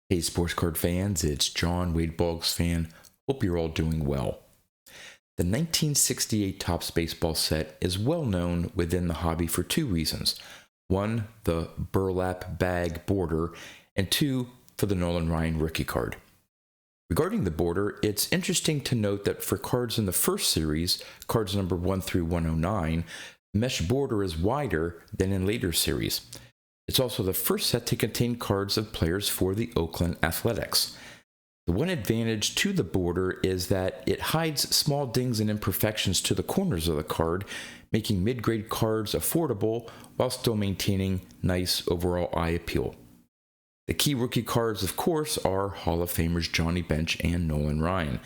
Hey, sports card fans, it's John, Wade Boggs fan. Hope you're all doing well. The 1968 Topps baseball set is well known within the hobby for two reasons. One, the burlap bag border, and two, for the Nolan Ryan rookie card. Regarding the border, it's interesting to note that for cards in the first series, cards number 1 through 109, mesh border is wider than in later series. It's also the first set to contain cards of players for the Oakland Athletics. The one advantage to the border is that it hides small dings and imperfections to the corners of the card, making mid-grade cards affordable while still maintaining nice overall eye appeal. The key rookie cards, of course, are Hall of Famers Johnny Bench and Nolan Ryan.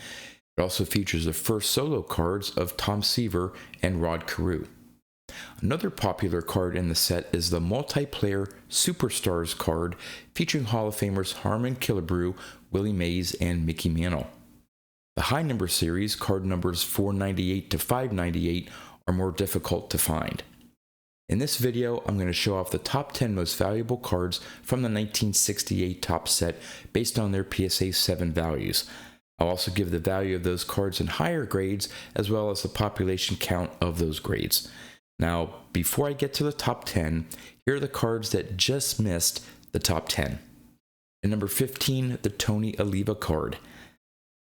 It also features the first solo cards of Tom Seaver and Rod Carew. Another popular card in the set is the Multiplayer Superstars card featuring Hall of Famers Harmon Killebrew, Willie Mays, and Mickey Mantle. The high number series, card numbers 498 to 598, are more difficult to find. In this video, I'm going to show off the top 10 most valuable cards from the 1968 Topps set based on their PSA 7 values. I'll also give the value of those cards in higher grades as well as the population count of those grades. Now, before I get to the top 10, here are the cards that just missed the top 10. At number 15, the Tony Oliva card.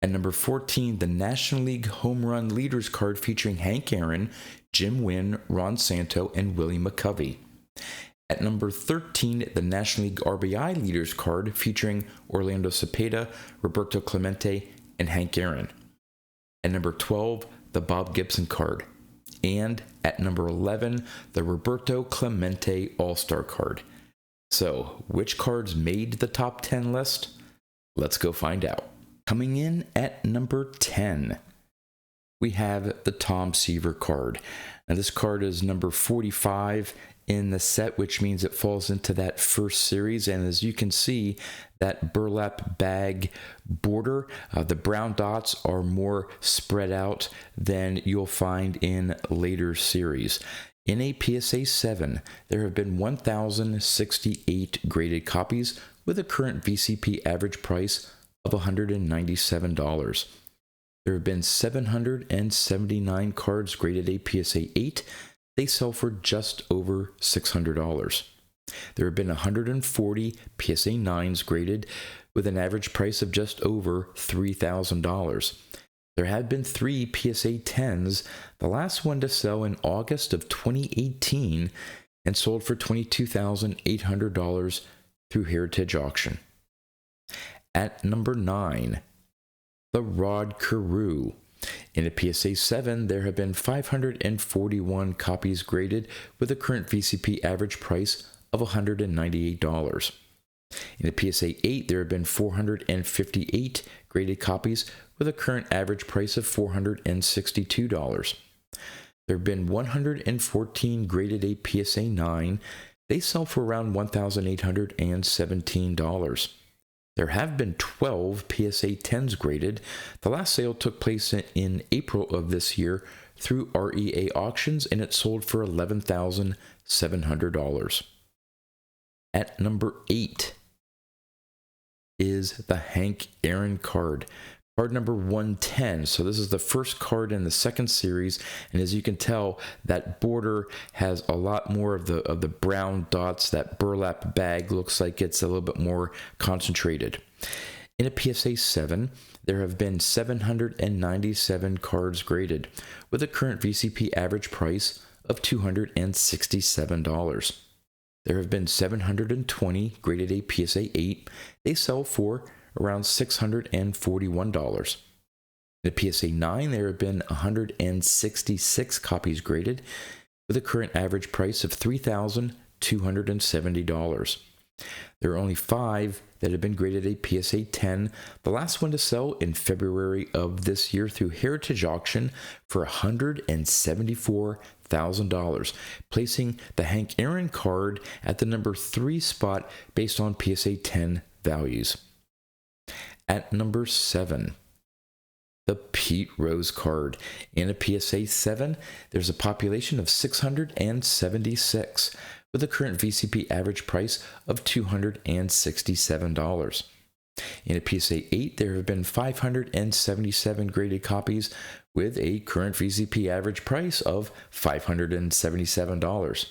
At number 14, the National League Home Run Leaders card featuring Hank Aaron, Jim Wynn, Ron Santo, and Willie McCovey. At number 13, the National League RBI Leaders card featuring Orlando Cepeda, Roberto Clemente, and Hank Aaron. At number 12, the Bob Gibson card. And at number 11, the Roberto Clemente All-Star card. So, which cards made the top 10 list? Let's go find out. Coming in at number 10, we have the Tom Seaver card. Now, this card is number 45 in the set, which means it falls into that first series. And as you can see, that burlap bag border, the brown dots are more spread out than you'll find in later series. In a PSA 7, there have been 1,068 graded copies with a current VCP average price of $197. There have been 779 cards graded a PSA 8. They sell for just over $600. There have been 140 PSA 9s graded with an average price of just over $3,000. There have been 3 PSA 10s, the last one to sell in August of 2018 and sold for $22,800 through Heritage Auction. At number 9, the Rod Carew. In a PSA 7, there have been 541 copies graded with a current VCP average price of $198. In a PSA 8, there have been 458 graded copies with a current average price of $462. There have been 114 graded a PSA 9. They sell for around $1,817. There have been 12 PSA 10s graded. The last sale took place in April of this year through REA Auctions, and it sold for $11,700. At number 8 is the Hank Aaron card. Card number 110. So this is the first card in the second series, and as you can tell, that border has a lot more of the brown dots. That burlap bag looks like it's a little bit more concentrated. In a PSA 7, there have been 797 cards graded with a current VCP average price of $267. There have been 720 graded a PSA 8. They sell for around $641. In a PSA 9, there have been 166 copies graded with a current average price of $3,270. There are only 5 that have been graded a PSA 10, the last one to sell in February of this year through Heritage Auction for $174,000, placing the Hank Aaron card at the number 3 spot based on PSA 10 values. At number 7, the Pete Rose card. In a PSA 7, there's a population of 676 with a current VCP average price of $267. In a PSA 8, there have been 577 graded copies with a current VCP average price of $577.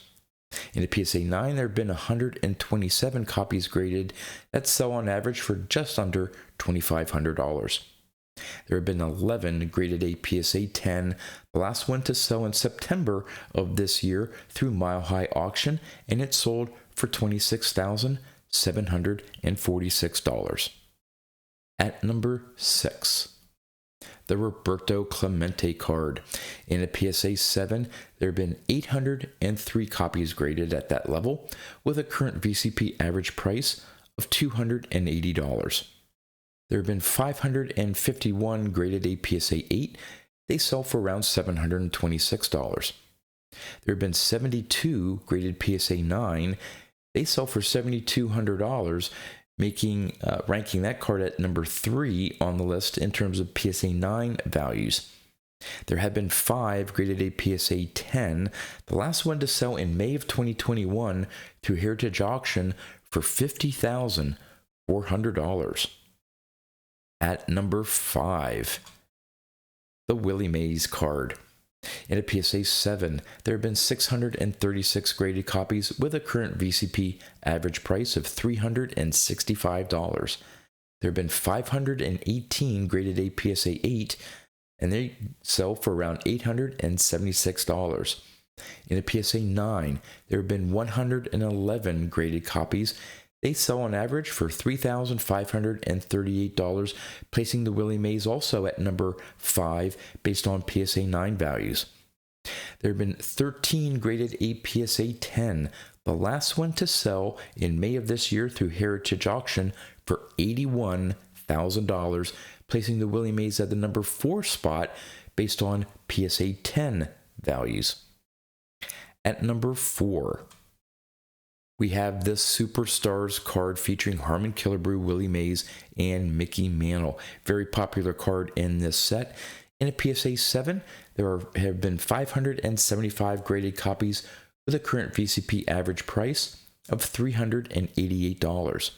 In a PSA 9, there have been 127 copies graded that sell on average for just under $2,500. There have been 11 graded a PSA 10, the last one to sell in September of this year through Mile High Auction, and it sold for $26,746. At number 6, the Roberto Clemente card. In a PSA 7, there have been 803 copies graded at that level, with a current VCP average price of $280. There have been 551 graded a PSA 8. They sell for around $726. There have been 72 graded PSA 9. They sell for $7,200, ranking that card at number 3 on the list in terms of PSA 9 values. There have been 5 graded a PSA 10, the last one to sell in May of 2021 through Heritage Auction for $50,400. At number 5, the Willie Mays card. In a PSA 7, there have been 636 graded copies with a current VCP average price of $365. There have been 518 graded a PSA 8, and they sell for around $876. In a PSA 9, there have been 111 graded copies. They sell on average for $3,538, placing the Willie Mays also at number 5 based on PSA 9 values. There have been 13 graded a PSA 10, the last one to sell in May of this year through Heritage Auction for $81,000, placing the Willie Mays at the number 4 spot based on PSA 10 values. At number 4, we have this Superstars card featuring Harmon Killebrew, Willie Mays, and Mickey Mantle. Very popular card in this set. In a PSA 7, there have been 575 graded copies with a current VCP average price of $388.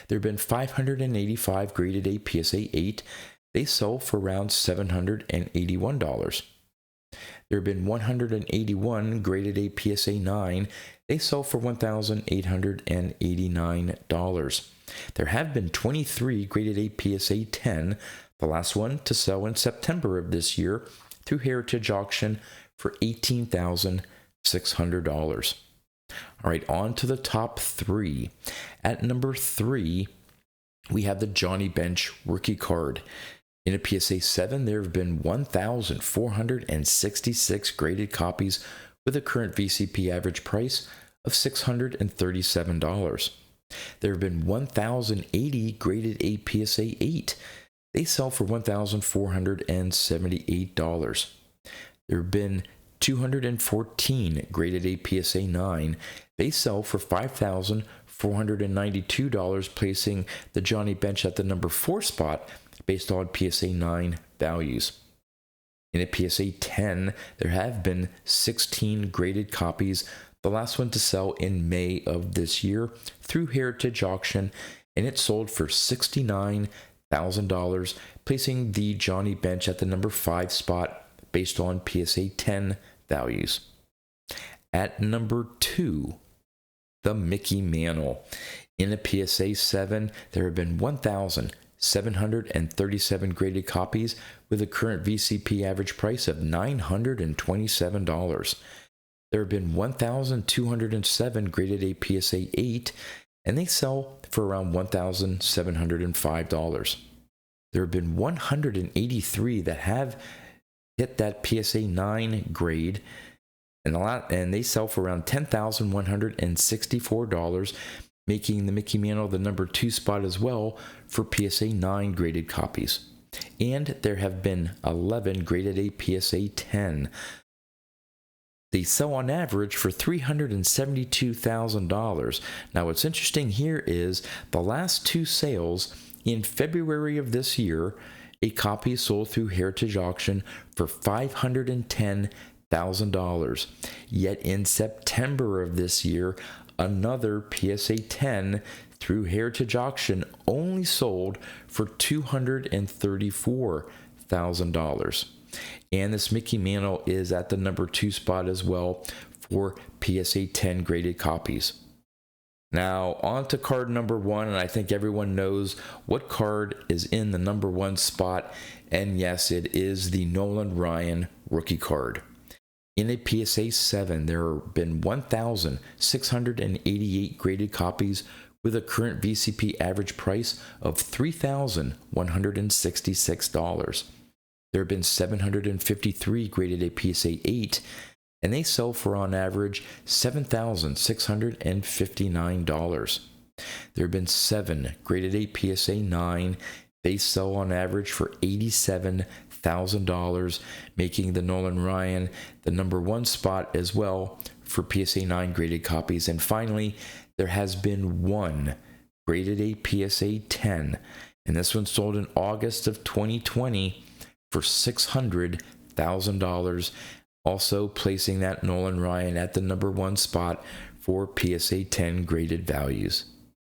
There have been 585 graded a PSA 8. They sell for around $781. There have been 181 graded a PSA 9. They sell for $1,889. There have been 23 graded a PSA 10, the last one to sell in September of this year through Heritage Auction for $18,600. All right, on to the top 3. At number 3, we have the Johnny Bench rookie card. In a PSA 7, there have been 1,466 graded copies with a current VCP average price of $637. There have been 1,080 graded a PSA 8. They sell for $1,478. There have been 214 graded a PSA 9. They sell for $5,492, placing the Johnny Bench at the number 4 spot based on PSA 9 values. In a PSA 10, there have been 16 graded copies, the last one to sell in May of this year through Heritage Auction, and it sold for $69,000, placing the Johnny Bench at the number 5 spot based on PSA 10 values. At number 2, the Mickey Mantle. In a PSA 7, there have been 1,737 graded copies with a current VCP average price of $927. There have been 1,207 graded a PSA 8, and they sell for around $1,705. There have been 183 that have hit that PSA 9 grade, and they sell for around $10,164, making the Mickey Mantle the number 2 spot as well for PSA 9 graded copies. And there have been 11 graded a PSA 10. They sell on average for $372,000. Now what's interesting here is the last 2 sales in February of this year, a copy sold through Heritage Auction for $510,000. Yet in September of this year, another PSA 10 through Heritage Auction only sold for $234,000. And this Mickey Mantle is at the number 2 spot as well for PSA 10 graded copies. Now, on to card number 1, and I think everyone knows what card is in the number 1 spot, and yes, it is the Nolan Ryan rookie card. In a PSA 7, there have been 1,688 graded copies with a current VCP average price of $3,166. There have been 753 graded a PSA 8, and they sell for on average $7,659. There have been 7 graded a PSA 9. They sell on average for $87,000, making the Nolan Ryan the number 1 spot as well for PSA 9 graded copies. And finally, there has been 1 graded a PSA 10, and this one sold in August of 2020 for $600,000, also placing that Nolan Ryan at the number 1 spot for PSA 10 graded values.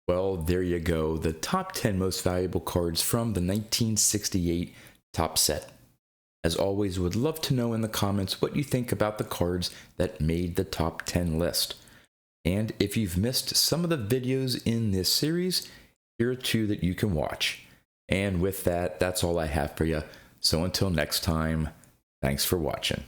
Well, there you go, the top 10 most valuable cards from the 1968 top set. As always, would love to know in the comments what you think about the cards that made the top 10 list. And if you've missed some of the videos in this series, here are 2 that you can watch. And with that, that's all I have for you. So until next time, thanks for watching.